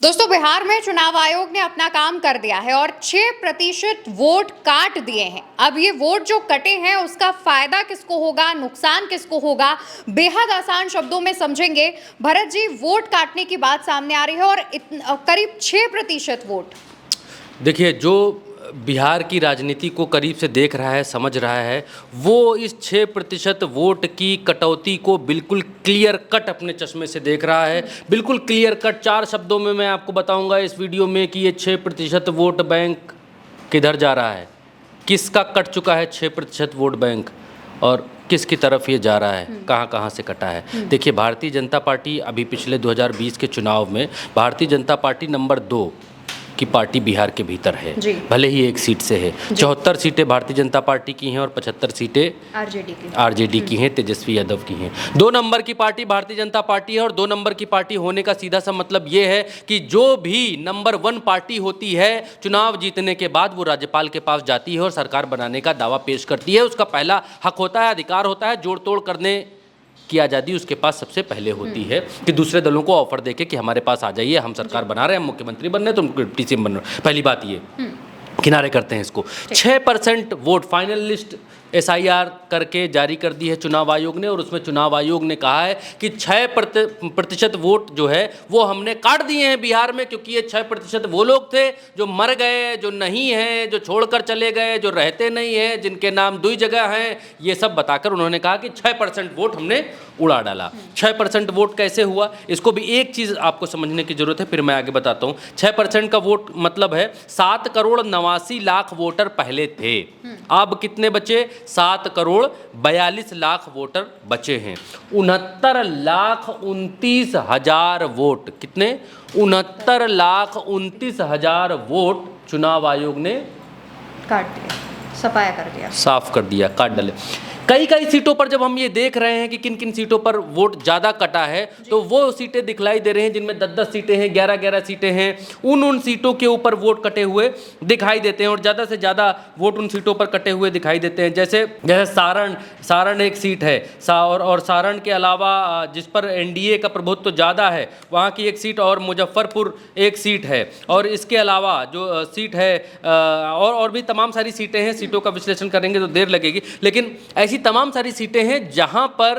दोस्तों, बिहार में चुनाव आयोग ने अपना काम कर दिया है और 6% वोट काट दिए हैं। अब ये वोट जो कटे हैं उसका फायदा किसको होगा, नुकसान किसको होगा, बेहद आसान शब्दों में समझेंगे। भरत जी, वोट काटने की बात सामने आ रही है और करीब 6% वोट। देखिए, जो बिहार की राजनीति को करीब से देख रहा है, समझ रहा है, वो इस 6% वोट की कटौती को बिल्कुल क्लियर कट अपने चश्मे से देख रहा है। बिल्कुल क्लियर कट 4 शब्दों में मैं आपको बताऊंगा इस वीडियो में कि ये 6% वोट बैंक किधर जा रहा है, किसका कट चुका है 6% वोट बैंक और किसकी तरफ ये जा रहा है, कहाँ कहाँ से कटा है। देखिए, भारतीय जनता पार्टी अभी पिछले 2020 के चुनाव में भारतीय जनता पार्टी नंबर 2 की पार्टी बिहार के भीतर है, भले ही एक सीट से है। 74 सीटें भारतीय जनता पार्टी की हैं और 75 सीटें आरजेडी की हैं, तेजस्वी यादव की हैं। 2 नंबर की पार्टी भारतीय जनता पार्टी है और 2 नंबर की पार्टी होने का सीधा सा मतलब ये है कि जो भी नंबर 1 पार्टी होती है, चुनाव जीतने के बाद वो राज्यपाल के पास जाती है और सरकार बनाने का दावा पेश करती है। उसका पहला हक होता है, अधिकार होता है, जोड़ तोड़ करने की आज़ादी उसके पास सबसे पहले होती है कि दूसरे दलों को ऑफर देके कि हमारे पास आ जाइए, हम सरकार बना रहे हैं, हम मुख्यमंत्री बन रहे हैं, तुम डिप्टी सीएम बन रहे हो। पहली बात ये किनारे करते हैं इसको। 6% वोट फाइनल लिस्ट SIR करके जारी कर दी है चुनाव आयोग ने और उसमें चुनाव आयोग ने कहा है कि 6% वोट जो है वो हमने काट दिए हैं बिहार में, क्योंकि ये 6% वो लोग थे जो मर गए, जो नहीं हैं, जो छोड़कर चले गए, जो रहते नहीं हैं, जिनके नाम 2 जगह हैं। ये सब बताकर उन्होंने कहा कि 6% वोट हमने उड़ा डाला। 6% वोट कैसे हुआ, इसको भी एक चीज़ आपको समझने की जरूरत है, फिर मैं आगे बताता हूँ। 6% का वोट मतलब है 7,89,00,000 वोटर पहले थे, अब कितने बचे? 7,42,00,000 वोटर बचे हैं। 69,29,000 वोट, कितने? 69,29,000 वोट चुनाव आयोग ने काट दिया, सफाया कर दिया, साफ कर दिया, काट डाले। कई सीटों पर जब हम ये देख रहे हैं कि किन किन सीटों पर वोट ज़्यादा कटा है, तो वो सीटें दिखलाई दे रही हैं जिनमें 10-10 सीटें हैं, 11-11 सीटें हैं। उन सीटों के ऊपर वोट कटे हुए दिखाई देते हैं और ज़्यादा से ज़्यादा वोट उन सीटों पर कटे हुए दिखाई देते हैं। जैसे सारण एक सीट है, और सारण के अलावा जिस पर NDA का प्रभुत्व ज़्यादा है वहाँ की एक सीट, और मुजफ्फरपुर एक सीट है, और इसके अलावा जो सीट है और भी तमाम सारी सीटें हैं। सीटों का विश्लेषण करेंगे तो देर लगेगी, लेकिन ऐसी तमाम सारी सीटें हैं जहां पर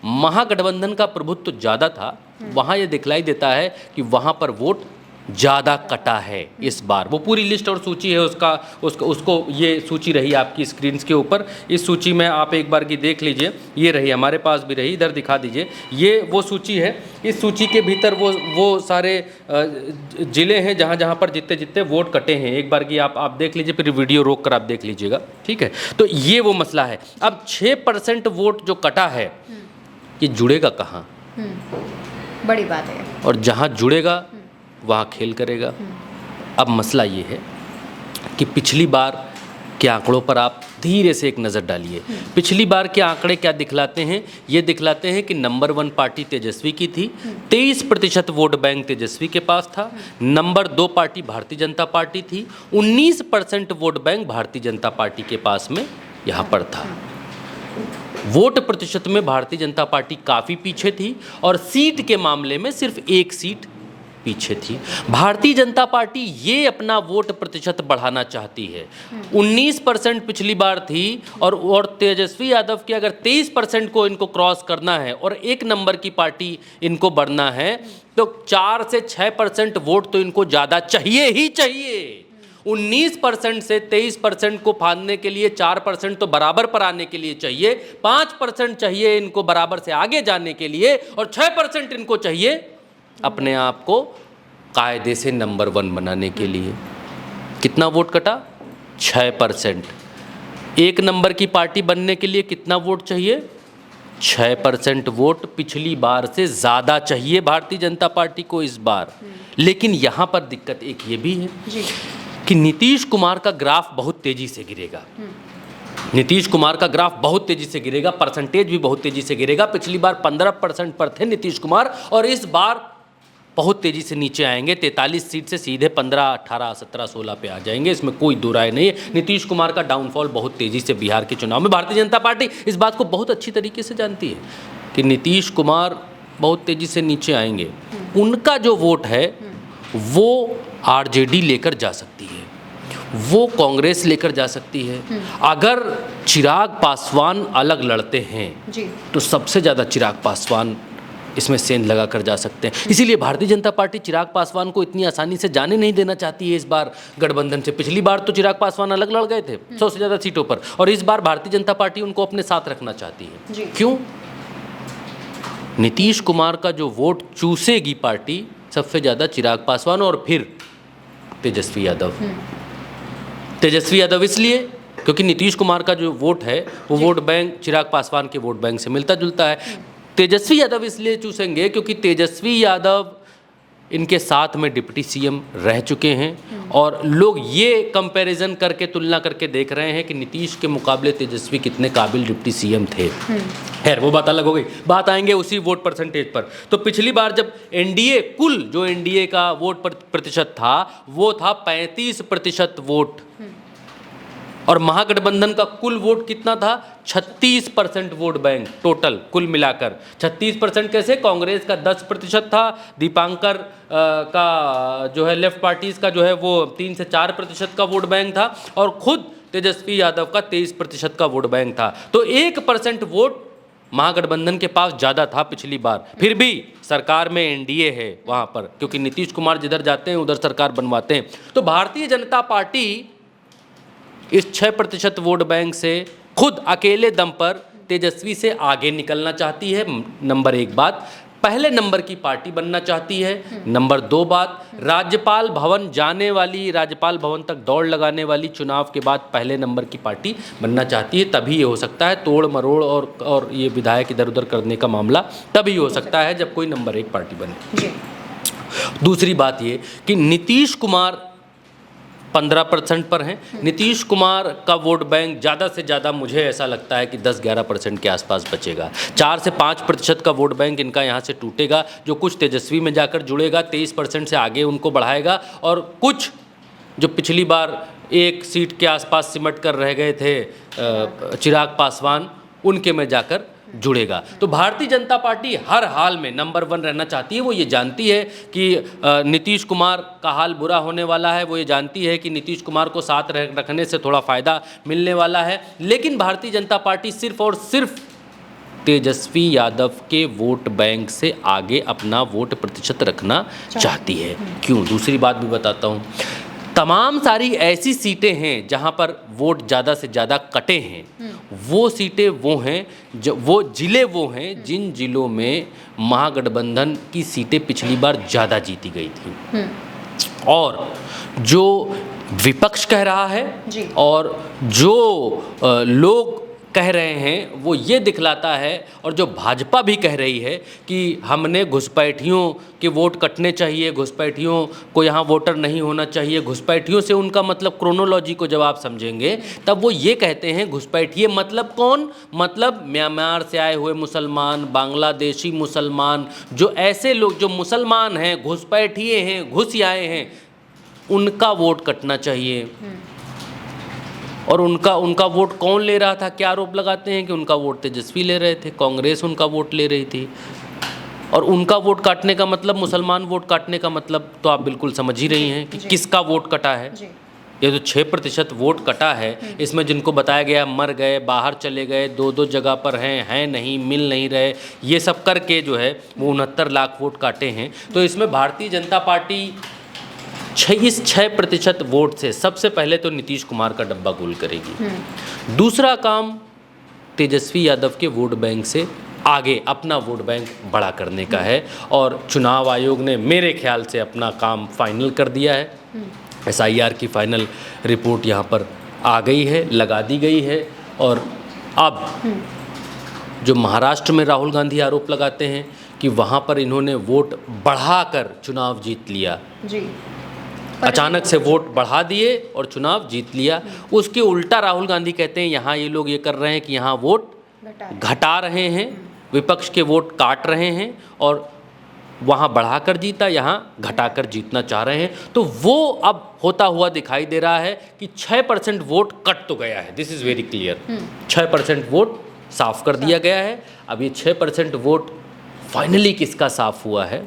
महागठबंधन का प्रभुत्व ज्यादा था। वहां यह दिखलाई देता है कि वहां पर वोट ज़्यादा कटा है इस बार। वो पूरी लिस्ट और सूची है उसको ये सूची रही आपकी स्क्रीन के ऊपर। इस सूची में आप एक बार की देख लीजिए, ये रही, हमारे पास भी रही, इधर दिखा दीजिए, ये वो सूची है। इस सूची के भीतर वो सारे ज़िले हैं जहाँ पर जितने वोट कटे हैं। एक बार की आप देख लीजिए, फिर वीडियो रोक कर आप देख लीजिएगा, ठीक है। तो ये वो मसला है। अब 6% वोट जो कटा है ये जुड़ेगा कहाँ? बड़ी बात है। और जहाँ जुड़ेगा वहाँ खेल करेगा। अब मसला ये है कि पिछली बार के आंकड़ों पर आप धीरे से एक नज़र डालिए। पिछली बार के आंकड़े क्या दिखलाते हैं? ये दिखलाते हैं कि नंबर 1 पार्टी तेजस्वी की थी, 23% वोट बैंक तेजस्वी के पास था। Number 2 party Bharatiya Janata party थी, 19% vote bank Bharatiya Janata party के पास में यहाँ पर था। वोट प्रतिशत में भारतीय जनता पार्टी काफ़ी पीछे थी और सीट के मामले में सिर्फ 1 सीट पीछे थी। भारतीय जनता पार्टी ये अपना वोट प्रतिशत बढ़ाना चाहती है। 19% पिछली बार थी और तेजस्वी यादव की अगर 23% को इनको क्रॉस करना है और 1 नंबर की पार्टी इनको बढ़ना है तो 4 से 6% वोट तो इनको ज़्यादा चाहिए ही चाहिए। 19% से 23% को फाँदने के लिए 4% तो बराबर पर आने के लिए चाहिए, 5% चाहिए इनको बराबर से आगे जाने के लिए, और 6% इनको चाहिए अपने आप को कायदे से नंबर 1 बनाने के लिए। कितना वोट कटा? 6%। 1 नंबर की पार्टी बनने के लिए कितना वोट चाहिए? 6% वोट पिछली बार से ज़्यादा चाहिए भारतीय जनता पार्टी को इस बार। लेकिन यहाँ पर दिक्कत एक ये भी है कि नीतीश कुमार का ग्राफ बहुत तेज़ी से गिरेगा। नीतीश कुमार का ग्राफ बहुत तेज़ी से गिरेगा, परसेंटेज भी बहुत तेज़ी से गिरेगा। पिछली बार 15% पर थे नीतीश कुमार और इस बार बहुत तेज़ी से नीचे आएंगे। 43 सीट से सीधे 15, 18, 17, 16 पे आ जाएंगे, इसमें कोई दो राय नहीं है। नीतीश कुमार का डाउनफॉल बहुत तेज़ी से बिहार के चुनाव में, भारतीय जनता पार्टी इस बात को बहुत अच्छी तरीके से जानती है कि नीतीश कुमार बहुत तेज़ी से नीचे आएंगे। उनका जो वोट है वो आरजेडी लेकर जा सकती है, वो कांग्रेस लेकर जा सकती है। अगर चिराग पासवान अलग लड़ते हैं जी। तो सबसे ज़्यादा चिराग पासवान इसमें सेंध लगा कर जा सकते हैं। इसीलिए भारतीय जनता पार्टी चिराग पासवान को इतनी आसानी से जाने नहीं देना चाहती है इस बार गठबंधन से। पिछली बार तो चिराग पासवान अलग लड़ गए थे 100 से ज़्यादा सीटों पर, और इस बार भारतीय जनता पार्टी उनको अपने साथ रखना चाहती है। जी। क्यों? नीतीश कुमार का जो वोट चूसेगी पार्टी सबसे ज़्यादा चिराग पासवान और फिर तेजस्वी यादव। तेजस्वी यादव इसलिए क्योंकि नीतीश कुमार का जो वोट है वो वोट बैंक चिराग पासवान के वोट बैंक से मिलता जुलता है। तेजस्वी यादव इसलिए चूसेंगे क्योंकि तेजस्वी यादव इनके साथ में डिप्टी सीएम रह चुके हैं और लोग ये कंपैरिजन करके तुलना करके देख रहे हैं कि नीतीश के मुकाबले तेजस्वी कितने काबिल डिप्टी सीएम थे। खैर वो बात अलग हो गई, बात आएंगे उसी वोट परसेंटेज पर। तो पिछली बार जब एनडीए कुल जो एनडीए का वोट प्रतिशत था वो था 35% वोट, और महागठबंधन का कुल वोट कितना था 36% वोट बैंक टोटल कुल मिलाकर। 36% कैसे? कांग्रेस का 10% था, दीपांकर का जो है लेफ्ट पार्टीज का जो है वो 3 से 4% का वोट बैंक था, और खुद तेजस्वी यादव का 23% का वोट बैंक था। तो 1% वोट महागठबंधन के पास ज़्यादा था पिछली बार। फिर भी सरकार में एनडीए है वहाँ पर, क्योंकि नीतीश कुमार जिधर जाते हैं उधर सरकार बनवाते हैं। तो भारतीय जनता पार्टी इस 6% वोट बैंक से खुद अकेले दम पर तेजस्वी से आगे निकलना चाहती है। नंबर 1 बात, पहले नंबर की पार्टी बनना चाहती है। नंबर 2 बात, राज्यपाल भवन जाने वाली, राज्यपाल भवन तक दौड़ लगाने वाली चुनाव के बाद पहले नंबर की पार्टी बनना चाहती है। तभी ये हो सकता है, तोड़ मरोड़ और ये विधायक इधर उधर करने का मामला तभी हो सकता है जब कोई नंबर 1 पार्टी बने। दूसरी बात ये कि नीतीश कुमार 15% पर हैं। नीतीश कुमार का वोट बैंक ज़्यादा से ज़्यादा मुझे ऐसा लगता है कि 10-11% के आसपास बचेगा। 4 से 5% का वोट बैंक इनका यहाँ से टूटेगा, जो कुछ तेजस्वी में जाकर जुड़ेगा, 23% से आगे उनको बढ़ाएगा, और कुछ जो पिछली बार 1 सीट के आसपास सिमट कर रह गए थे चिराग पासवान, उनके में जाकर जुड़ेगा। तो भारतीय जनता पार्टी हर हाल में नंबर 1 रहना चाहती है। वो ये जानती है कि नीतीश कुमार का हाल बुरा होने वाला है, वो ये जानती है कि नीतीश कुमार को साथ रखने से थोड़ा फ़ायदा मिलने वाला है, लेकिन भारतीय जनता पार्टी सिर्फ और सिर्फ तेजस्वी यादव के वोट बैंक से आगे अपना वोट प्रतिशत रखना चाहती है। क्यों? दूसरी बात भी बताता हूँ। तमाम सारी ऐसी सीटें हैं जहां पर वोट ज़्यादा से ज़्यादा कटे हैं। वो सीटें वो हैं, जो वो ज़िले वो हैं जिन ज़िलों में महागठबंधन की सीटें पिछली बार ज़्यादा जीती गई थी। और जो विपक्ष कह रहा है और जो लोग कह रहे हैं वो ये दिखलाता है, और जो भाजपा भी कह रही है कि हमने घुसपैठियों के वोट कटने चाहिए, घुसपैठियों को यहाँ वोटर नहीं होना चाहिए। घुसपैठियों से उनका मतलब क्रोनोलॉजी को जब आप समझेंगे तब वो ये कहते हैं घुसपैठिए मतलब कौन? मतलब म्यांमार से आए हुए मुसलमान, बांग्लादेशी मुसलमान, जो ऐसे लोग जो मुसलमान हैं, घुसपैठिए हैं, घुस आए हैं, उनका वोट कटना चाहिए। और उनका वोट कौन ले रहा था? क्या आरोप लगाते हैं कि उनका वोट तेजस्वी ले रहे थे, कांग्रेस उनका वोट ले रही थी। और उनका वोट काटने का मतलब, मुसलमान वोट काटने का मतलब तो आप बिल्कुल समझ ही रही हैं कि किसका वोट कटा है। ये जो 6% वोट कटा है, इसमें जिनको बताया गया मर गए, बाहर चले गए, 2-2 जगह पर हैं नहीं, मिल नहीं रहे, ये सब करके जो है वो 69 लाख वोट काटे हैं। तो इसमें भारतीय जनता पार्टी इस 6% वोट से सबसे पहले तो नीतीश कुमार का डब्बा गोल करेगी। दूसरा काम तेजस्वी यादव के वोट बैंक से आगे अपना वोट बैंक बड़ा करने का है, और चुनाव आयोग ने मेरे ख्याल से अपना काम फाइनल कर दिया है। SIR की फाइनल रिपोर्ट यहाँ पर आ गई है, लगा दी गई है। और अब जो महाराष्ट्र में राहुल गांधी आरोप लगाते हैं कि वहाँ पर इन्होंने वोट बढ़ाकर चुनाव जीत लिया, अचानक से वोट बढ़ा दिए और चुनाव जीत लिया, उसके उल्टा राहुल गांधी कहते हैं यहाँ ये लोग ये कर रहे हैं कि यहाँ वोट घटा रहे हैं, विपक्ष के वोट काट रहे हैं, और वहाँ बढ़ाकर जीता, यहाँ घटाकर जीतना चाह रहे हैं। तो वो अब होता हुआ दिखाई दे रहा है कि 6% वोट कट तो गया है, this is very clear. 6% vote साफ कर दिया गया है। अब ये 6% वोट फाइनली किसका साफ हुआ है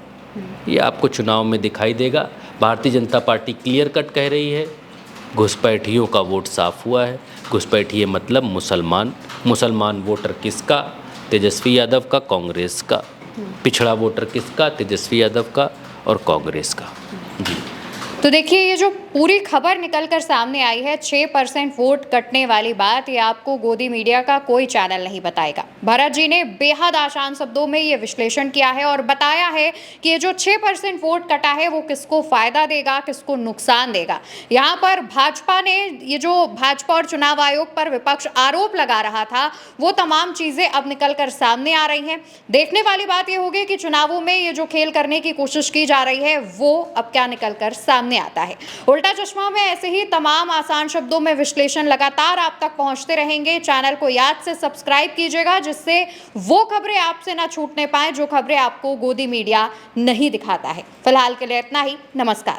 ये आपको चुनाव में दिखाई देगा। Bharatiya Janata party clear cut कह रही है, घुसपैठियों का वोट साफ हुआ है। घुसपैठिए मतलब मुसलमान। मुसलमान वोटर किसका? तेजस्वी यादव का, कांग्रेस का। पिछड़ा वोटर किसका? तेजस्वी यादव का और कांग्रेस का। जी। तो देखिए, ये जो पूरी खबर निकलकर सामने आई है 6% वोट कटने वाली बात, ये आपको गोदी मीडिया का कोई चैनल नहीं बताएगा। भरत जी ने बेहद आसान शब्दों में ये विश्लेषण किया है और बताया है कि ये जो 6% वोट कटा है वो किसको फायदा देगा, किसको नुकसान देगा। यहाँ पर भाजपा ने, ये जो भाजपा और चुनाव आयोग पर विपक्ष आरोप लगा रहा था, वो तमाम चीजें अब निकलकर सामने आ रही हैं। देखने वाली बात ये होगी कि चुनावों में ये जो खेल करने की कोशिश की जा रही है वो अब क्या निकलकर सामने आता है। उल्टा चश्मा में ऐसे ही तमाम आसान शब्दों में विश्लेषण लगातार आप तक पहुंचते रहेंगे। चैनल को याद से सब्सक्राइब कीजिएगा, जिससे वो खबरें आपसे ना छूटने पाए जो खबरें आपको गोदी मीडिया नहीं दिखाता है। फिलहाल के लिए इतना ही। नमस्कार।